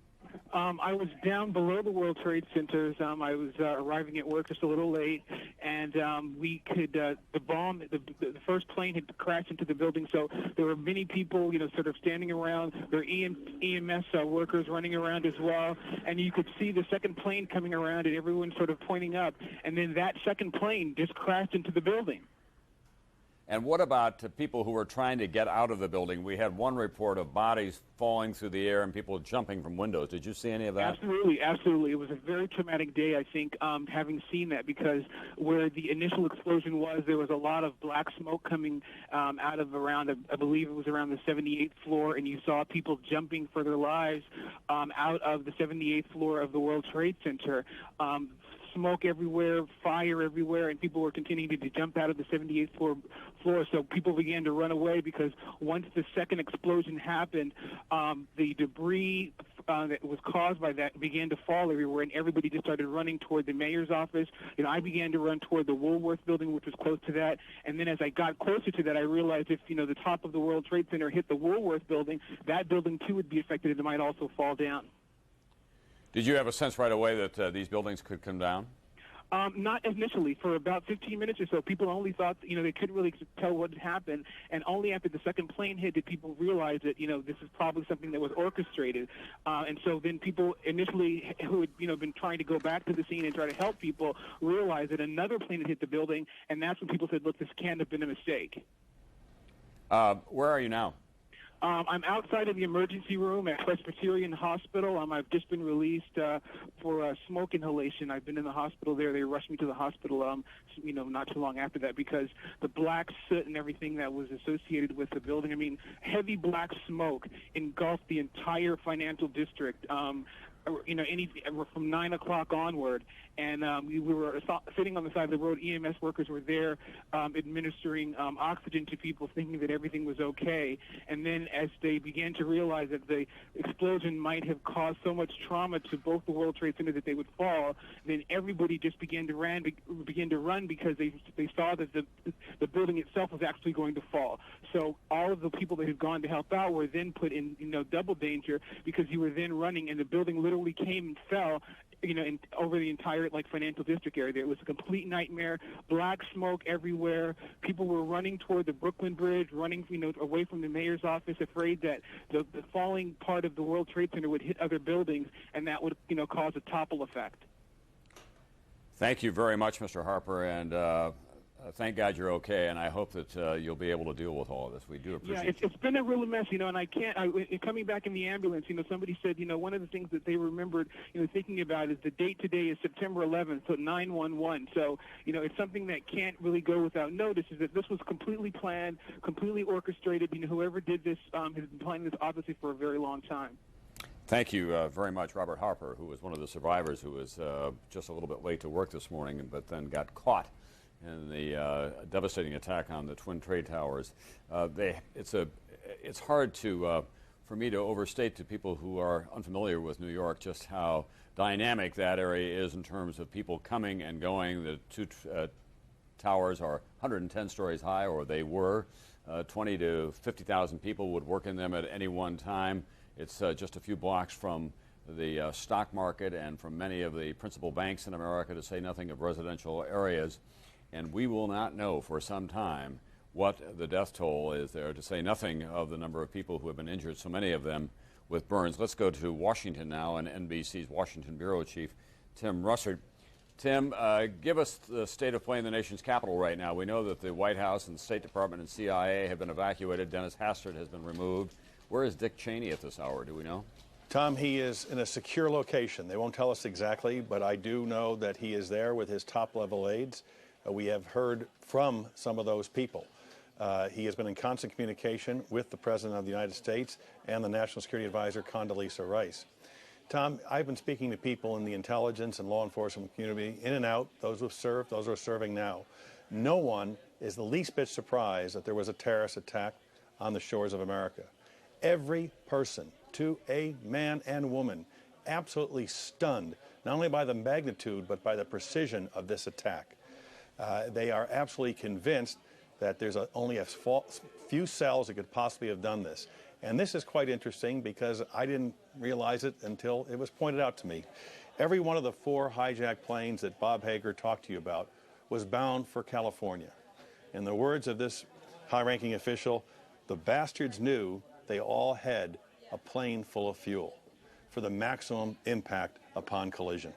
I was down below the World Trade Centers. I was arriving at work just a little late, and we could the first plane had crashed into the building, so there were many people, you know, sort of standing around. There were EMS workers running around as well, and you could see the second plane coming around and everyone sort of pointing up, and then that second plane just crashed into the building. And what about people who were trying to get out of the building? We had one report of bodies falling through the air and people jumping from windows. Did you see any of that? Absolutely, absolutely. It was a very traumatic day, I think, having seen that, because where the initial explosion was, there was a lot of black smoke coming out of around, I believe it was around the 78th floor, and you saw people jumping for their lives out of the 78th floor of the World Trade Center. Smoke everywhere, fire everywhere, and people were continuing to jump out of the 78th floor. So people began to run away because once the second explosion happened, the debris that was caused by that began to fall everywhere, and everybody just started running toward the mayor's office. You know, I began to run toward the Woolworth building, which was close to that. And then as I got closer to that, I realized if, you know, the top of the World Trade Center hit the Woolworth building, that building too would be affected and it might also fall down. Did you have a sense right away that these buildings could come down? Not initially. For about 15 minutes or so, people only thought, you know, they couldn't really tell what had happened. And only after the second plane hit did people realize that, you know, this is probably something that was orchestrated. And so then people initially who had, you know, been trying to go back to the scene and try to help people realized that another plane had hit the building. And that's when people said, look, this can't have been a mistake. Where are you now? I'm outside of the emergency room at Presbyterian Hospital. I've just been released for smoke inhalation. I've been in the hospital there. They rushed me to the hospital, you know, not too long after that because the black soot and everything that was associated with the building. I mean, heavy black smoke engulfed the entire financial district. You know, from 9 o'clock onward, and we were sitting on the side of the road. EMS workers were there administering oxygen to people, thinking that everything was okay. And then as they began to realize that the explosion might have caused so much trauma to both the World Trade Center that they would fall, then everybody just began to run because they saw that the building itself was actually going to fall. So all of the people that had gone to help out were then put in, you know, double danger because you were then running, and the building literally came and fell, you know, over the entire financial district area. It was a complete nightmare. Black smoke everywhere. People were running toward the Brooklyn Bridge, running, you know, away from the mayor's office, afraid that the falling part of the World Trade Center would hit other buildings, and that would, you know, cause a topple effect. Thank you very much, Mr. Harper, and thank God you're okay, and I hope that you'll be able to deal with all of this. We do appreciate it. Yeah, it's been a real mess, you know, and I can't, coming back in the ambulance, you know, somebody said, you know, one of the things that they remembered, you know, thinking about is the date today is September 11th, so 9/11. So, you know, it's something that can't really go without notice, is that this was completely planned, completely orchestrated. You know, whoever did this has been planning this obviously for a very long time. Thank you very much, Robert Harper, who was one of the survivors who was just a little bit late to work this morning, but then got caught in the devastating attack on the Twin Trade Towers. It's hard for me to overstate to people who are unfamiliar with New York just how dynamic that area is in terms of people coming and going. The two towers are 110 stories high, or they were. 20 to 50,000 people would work in them at any one time. It's just a few blocks from the stock market and from many of the principal banks in America, to say nothing of residential areas. And we will not know for some time what the death toll is there, to say nothing of the number of people who have been injured, so many of them with burns. Let's go to Washington now, and NBC's Washington Bureau Chief Tim Russert. Tim, give us the state of play in the nation's capital right now. We know that the White House and the State Department and CIA have been evacuated. Dennis Hastert has been removed. Where is Dick Cheney at this hour? Do we know? Tom, he is in a secure location. They won't tell us exactly, but I do know that he is there with his top-level aides. We have heard from some of those people. He has been in constant communication with the President of the United States and the National Security Advisor, Condoleezza Rice. Tom, I've been speaking to people in the intelligence and law enforcement community, in and out, those who've served, those who are serving now. No one is the least bit surprised that there was a terrorist attack on the shores of America. Every person, to a man and woman, absolutely stunned, not only by the magnitude, but by the precision of this attack. They are absolutely convinced that there's only a few cells that could possibly have done this. And this is quite interesting because I didn't realize it until it was pointed out to me. Every one of the 4 hijacked planes that Bob Hager talked to you about was bound for California. In the words of this high-ranking official, the bastards knew they all had a plane full of fuel for the maximum impact upon collision.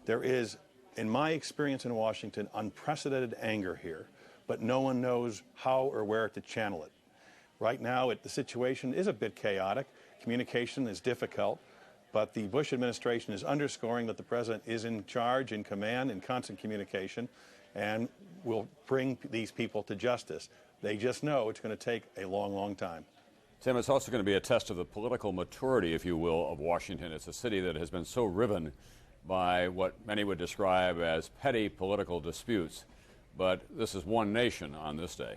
There is, in my experience in Washington, unprecedented anger here, but no one knows how or where to channel it. Right now, the situation is a bit chaotic. Communication is difficult, but the Bush administration is underscoring that the president is in charge, in command, in constant communication, and will bring these people to justice. They just know it's going to take a long, long time. Tim, it's also going to be a test of the political maturity, if you will, of Washington. It's a city that has been so riven by what many would describe as petty political disputes. But this is one nation on this day.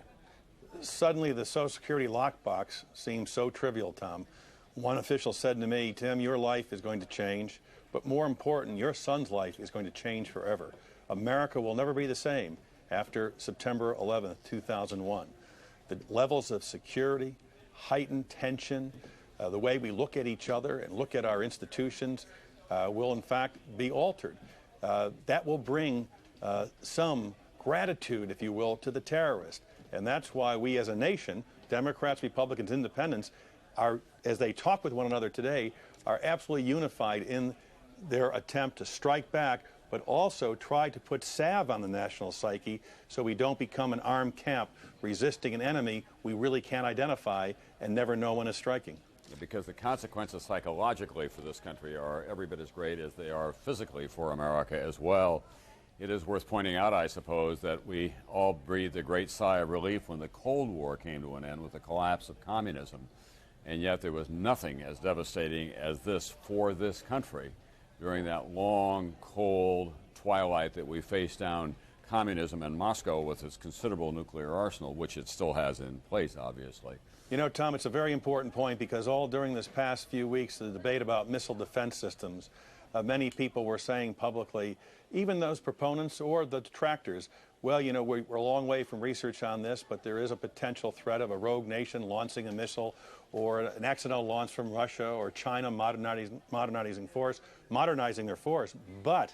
Suddenly, the Social Security lockbox seems so trivial, Tom. One official said to me, Tim, your life is going to change, but more important, your son's life is going to change forever. America will never be the same after September 11th, 2001. The levels of security, heightened tension, the way we look at each other and look at our institutions will in fact be altered. That will bring some gratitude, if you will, to the terrorist. And that's why we as a nation, Democrats, Republicans, Independents, are, as they talk with one another today, are absolutely unified in their attempt to strike back, but also try to put salve on the national psyche so we don't become an armed camp resisting an enemy we really can't identify and never know when is striking. Because the consequences psychologically for this country are every bit as great as they are physically for America as well. It is worth pointing out, I suppose, that we all breathed a great sigh of relief when the Cold War came to an end with the collapse of communism. And yet there was nothing as devastating as this for this country during that long, cold twilight that we faced down communism in Moscow with its considerable nuclear arsenal, which it still has in place, obviously. You know, Tom, it's a very important point because all during this past few weeks, the debate about missile defense systems, many people were saying publicly, even those proponents or the detractors, well, you know, we're a long way from research on this, but there is a potential threat of a rogue nation launching a missile or an accidental launch from Russia or China modernizing their force. But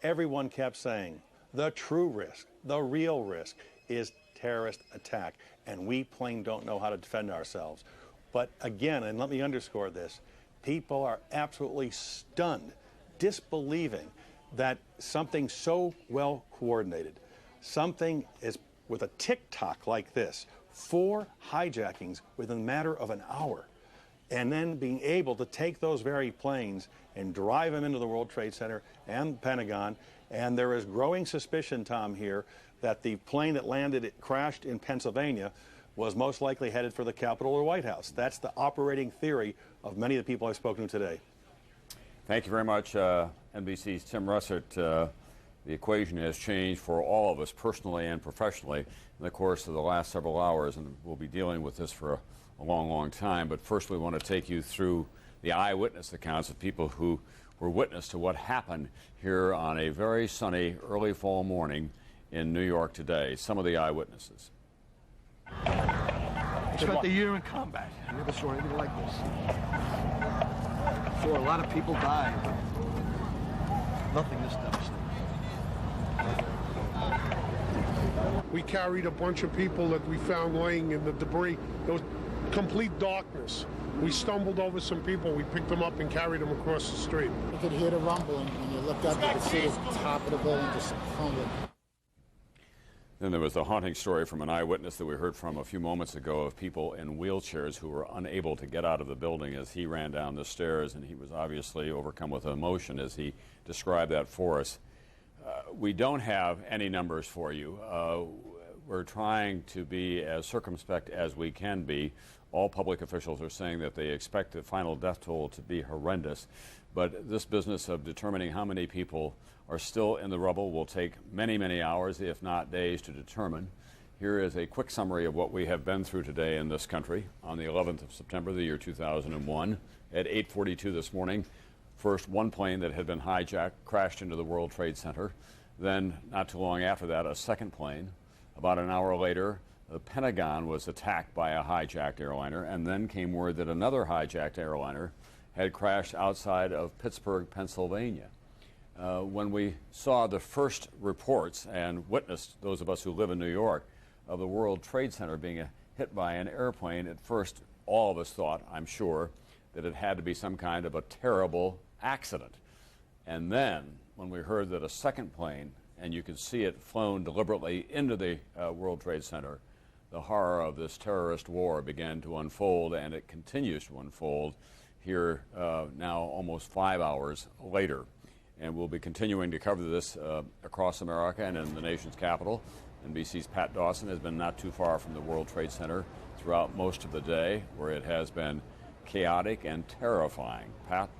everyone kept saying the true risk, the real risk is terrorist attack, and we plain don't know how to defend ourselves. But again, and let me underscore this, people are absolutely stunned, disbelieving that something so well coordinated, something is with a tick-tock like this, 4 hijackings within a matter of an hour, and then being able to take those very planes and drive them into the World Trade Center and the Pentagon. And there is growing suspicion, Tom, here that the plane that landed, it crashed in Pennsylvania, was most likely headed for the Capitol or White House. That's the operating theory of many of the people I've spoken to today. Thank you very much, NBC's Tim Russert. The equation has changed for all of us personally and professionally in the course of the last several hours, and we'll be dealing with this for a long, long time. But first we want to take you through the eyewitness accounts of people who were witness to what happened here on a very sunny early fall morning in New York today. Some of the eyewitnesses. I spent a year in combat. I never saw anything like this. Before, a lot of people died. Nothing this devastating. We carried a bunch of people that we found laying in the debris. There was complete darkness. We stumbled over some people. We picked them up and carried them across the street. You could hear the rumbling. When you looked up, you could see the top of the building just crumbling. Then there was the haunting story from an eyewitness that we heard from a few moments ago of people in wheelchairs who were unable to get out of the building as he ran down the stairs, and he was obviously overcome with emotion as he described that for us. We don't have any numbers for you. We're trying to be as circumspect as we can be. All public officials are saying that they expect the final death toll to be horrendous, but this business of determining how many people are still in the rubble will take many, many hours, if not days, to determine. Here is a quick summary of what we have been through today in this country. On the 11th of September, the year 2001, at 8:42 this morning, first one plane that had been hijacked crashed into the World Trade Center. Then, not too long after that, a second plane. About an hour later, the Pentagon was attacked by a hijacked airliner, and then came word that another hijacked airliner had crashed outside of Pittsburgh, Pennsylvania. When we saw the first reports and witnessed, those of us who live in New York, of the World Trade Center being hit by an airplane, at first all of us thought, I'm sure, that it had to be some kind of a terrible accident. And then, when we heard that a second plane, and you could see it flown deliberately into the World Trade Center, the horror of this terrorist war began to unfold, and it continues to unfold here now almost 5 hours later. And we'll be continuing to cover this across America and in the nation's capital. NBC's Pat Dawson has been not too far from the World Trade Center throughout most of the day, where it has been chaotic and terrifying. Pat?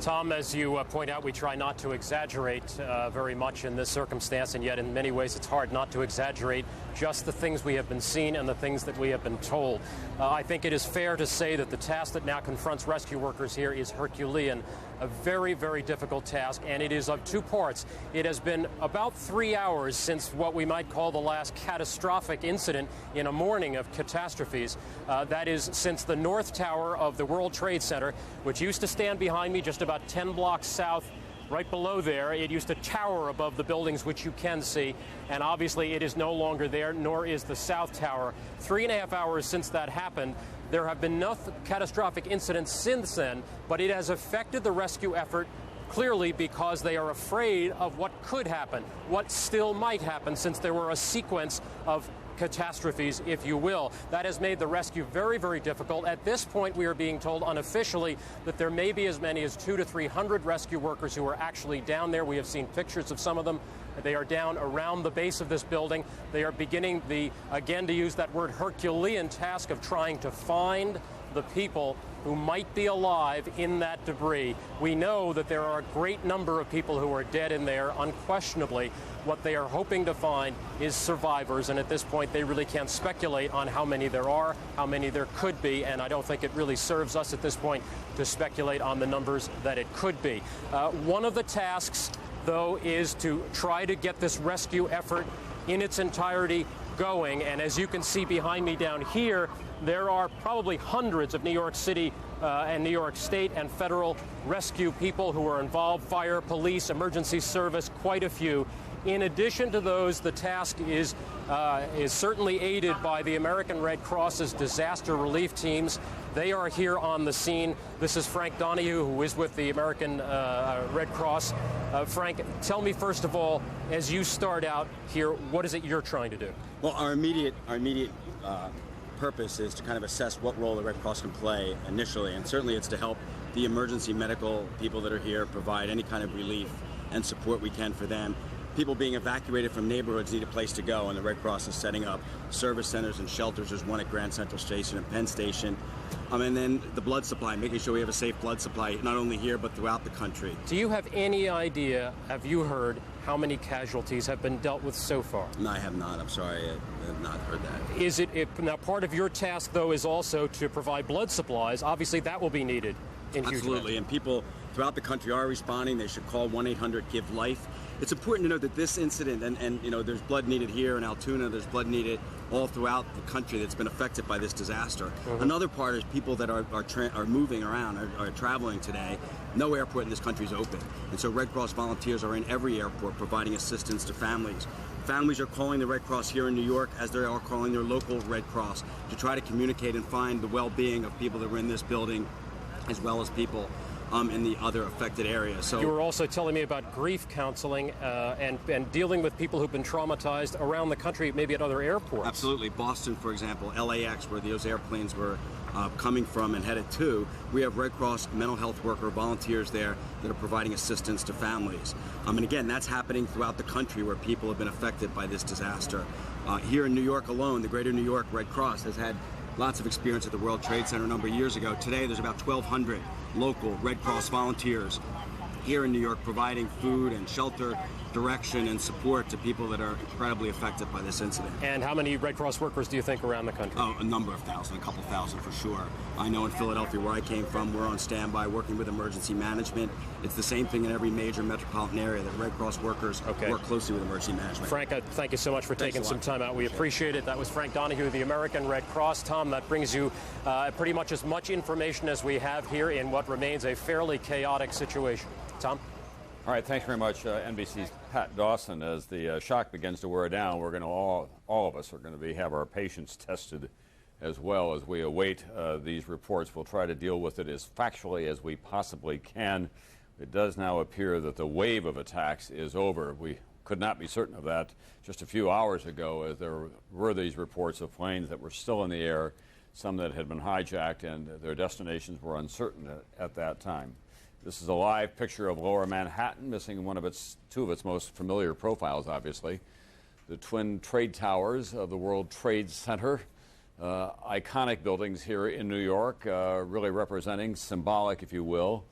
Tom, as you point out, we try not to exaggerate very much in this circumstance, and yet in many ways it's hard not to exaggerate just the things we have been seeing and the things that we have been told. I think it is fair to say that the task that now confronts rescue workers here is Herculean, a very, very difficult task, and it is of two parts. It has been about 3 hours since what we might call the last catastrophic incident in a morning of catastrophes. That is since the North Tower of the World Trade Center, which used to stand behind me just about 10 blocks south. Right below there, it used to tower above the buildings, which you can see, and obviously it is no longer there, nor is the South Tower. 3.5 hours since that happened. There have been no catastrophic incidents since then, but it has affected the rescue effort clearly because they are afraid of what could happen, what still might happen, since there were a sequence of catastrophes, if you will. That has made the rescue very, very difficult. At this point, we are being told unofficially that there may be as many as 200 to 300 rescue workers who are actually down there. We have seen pictures of some of them. They are down around the base of this building. They are beginning the, again to use that word, Herculean task of trying to find the people who might be alive in that debris. We know that there are a great number of people who are dead in there, unquestionably. What they are hoping to find is survivors, and at this point they really can't speculate on how many there are, how many there could be, and I don't think it really serves us at this point to speculate on the numbers that it could be. One of the tasks, though, is to try to get this rescue effort in its entirety going, and as you can see behind me down here, there are probably hundreds of New York City and New York State and federal rescue people who are involved, fire, police, emergency service, quite a few. In addition to those, the task is certainly aided by the American Red Cross's disaster relief teams. They are here on the scene. This is Frank Donahue, who is with the American Red Cross. Frank, tell me first of all, as you start out here, what is it you're trying to do? Well, our immediate purpose is to kind of assess what role the Red Cross can play initially, and certainly it's to help the emergency medical people that are here provide any kind of relief and support we can for them. People being evacuated from neighborhoods need a place to go, and the Red Cross is setting up service centers and shelters. There's one at Grand Central Station and Penn Station. And then the blood supply, making sure we have a safe blood supply, not only here but throughout the country. Do you have any idea, have you heard, how many casualties have been dealt with so far? No, I have not. I'm sorry, I have not heard that. Is it now part of your task, though, is also to provide blood supplies? Obviously, that will be needed in huge amounts. Absolutely, and people throughout the country are responding. They should call 1-800-GIVE-LIFE. It's important to note that this incident, and you know, there's blood needed here in Altoona, there's blood needed all throughout the country that's been affected by this disaster. Another part is people that are moving around, are traveling today. No airport in this country is open. And so Red Cross volunteers are in every airport providing assistance to families. Families are calling the Red Cross here in New York as they are calling their local Red Cross to try to communicate and find the well-being of people that were in this building, as well as people in the other affected areas. So you were also telling me about grief counseling and dealing with people who've been traumatized around the country, maybe at other airports. Absolutely. Boston, for example, LAX, where those airplanes were coming from and headed to, we have Red Cross mental health worker volunteers there that are providing assistance to families. And again, that's happening throughout the country where people have been affected by this disaster. Here in New York alone, the Greater New York Red Cross has had lots of experience at the World Trade Center a number of years ago. Today, there's about 1,200 local Red Cross volunteers here in New York providing food and shelter, direction, and support to people that are incredibly affected by this incident. And how many Red Cross workers do you think around the country? Oh, a number of thousand, a couple thousand for sure. I know in Philadelphia, where I came from, we're on standby working with emergency management. It's the same thing in every major metropolitan area that Red Cross workers work closely with emergency management. Frank, thank you so much for taking some time out. We appreciate it. That was Frank Donahue, the American Red Cross. Tom, that brings you pretty much as much information as we have here in what remains a fairly chaotic situation. Tom? All right, thanks very much, NBC's Pat Dawson. As the shock begins to wear down, we're going to all of us are going to have our patience tested as well as we await these reports. We'll try to deal with it as factually as we possibly can. It does now appear that the wave of attacks is over. We could not be certain of that just a few hours ago, as there were these reports of planes that were still in the air, some that had been hijacked, and their destinations were uncertain at that time. This is a live picture of Lower Manhattan, missing two of its most familiar profiles, obviously. The twin trade towers of the World Trade Center, iconic buildings here in New York, really representing, symbolic, if you will,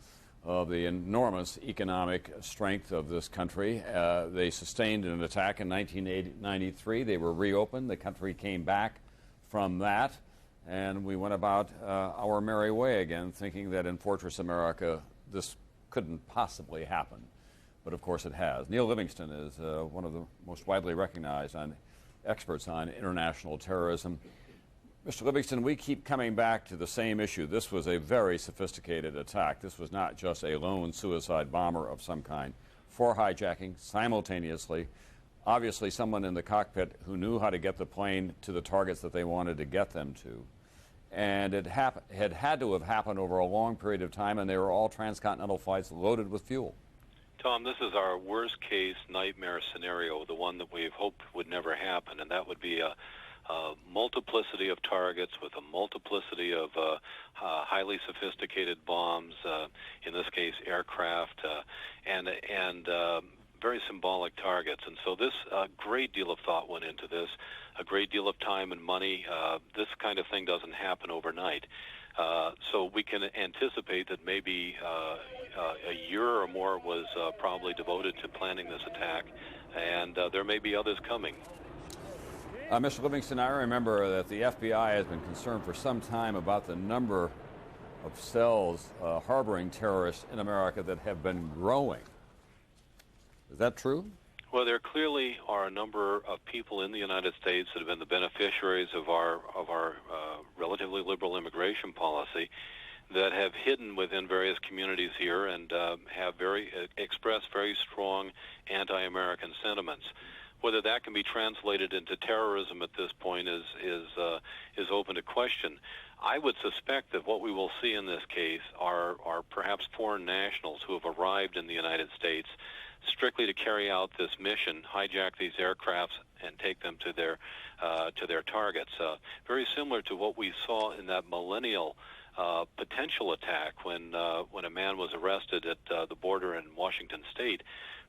of the enormous economic strength of this country. They sustained an attack in 1993. They were reopened. The country came back from that, and we went about our merry way again, thinking that in Fortress America, this couldn't possibly happen, but of course it has. Neil Livingston is one of the most widely recognized experts on international terrorism. Mr. Livingston, we keep coming back to the same issue. This was a very sophisticated attack. This was not just a lone suicide bomber of some kind. 4 hijacking simultaneously. Obviously someone in the cockpit who knew how to get the plane to the targets that they wanted to get them to. And it had to have happened over a long period of time, and they were all transcontinental flights loaded with fuel. Tom, this is our worst-case nightmare scenario, the one that we've hoped would never happen, and that would be a multiplicity of targets with a multiplicity of highly sophisticated bombs, in this case aircraft, and very symbolic targets. And so this great deal of thought went into this, a great deal of time and money. This kind of thing doesn't happen overnight. So we can anticipate that maybe a year or more was probably devoted to planning this attack, and there may be others coming. Mr. Livingston, I remember that the FBI has been concerned for some time about the number of cells harboring terrorists in America that have been growing. Is that true? Well, there clearly are a number of people in the United States that have been the beneficiaries of our relatively liberal immigration policy that have hidden within various communities here and have expressed very strong anti-American sentiments. Whether that can be translated into terrorism at this point is open to question. I would suspect that what we will see in this case are perhaps foreign nationals who have arrived in the United States strictly to carry out this mission, hijack these aircrafts, and take them to their targets. Very similar to what we saw in that millennial potential attack when a man was arrested at the border in Washington State,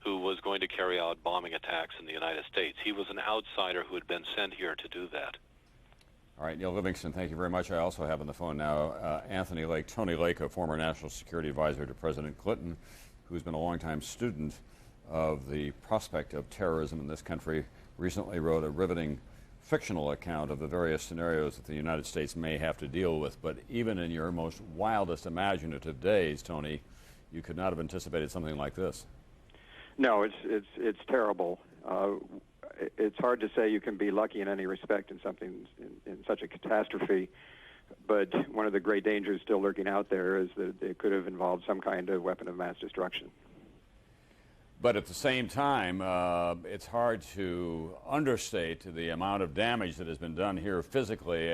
who was going to carry out bombing attacks in the United States. He was an outsider who had been sent here to do that. All right, Neil Livingston, thank you very much. I also have on the phone now Anthony Lake, Tony Lake, a former National Security Advisor to President Clinton, who's been a longtime student of the prospect of terrorism in this country, recently wrote a riveting fictional account of the various scenarios that the United States may have to deal with. But even in your most wildest imaginative days, Tony, you could not have anticipated something like this. No, it's terrible. It's hard to say you can be lucky in any respect in something in such a catastrophe. But one of the great dangers still lurking out there is that it could have involved some kind of weapon of mass destruction. But at the same time, it's hard to understate the amount of damage that has been done here physically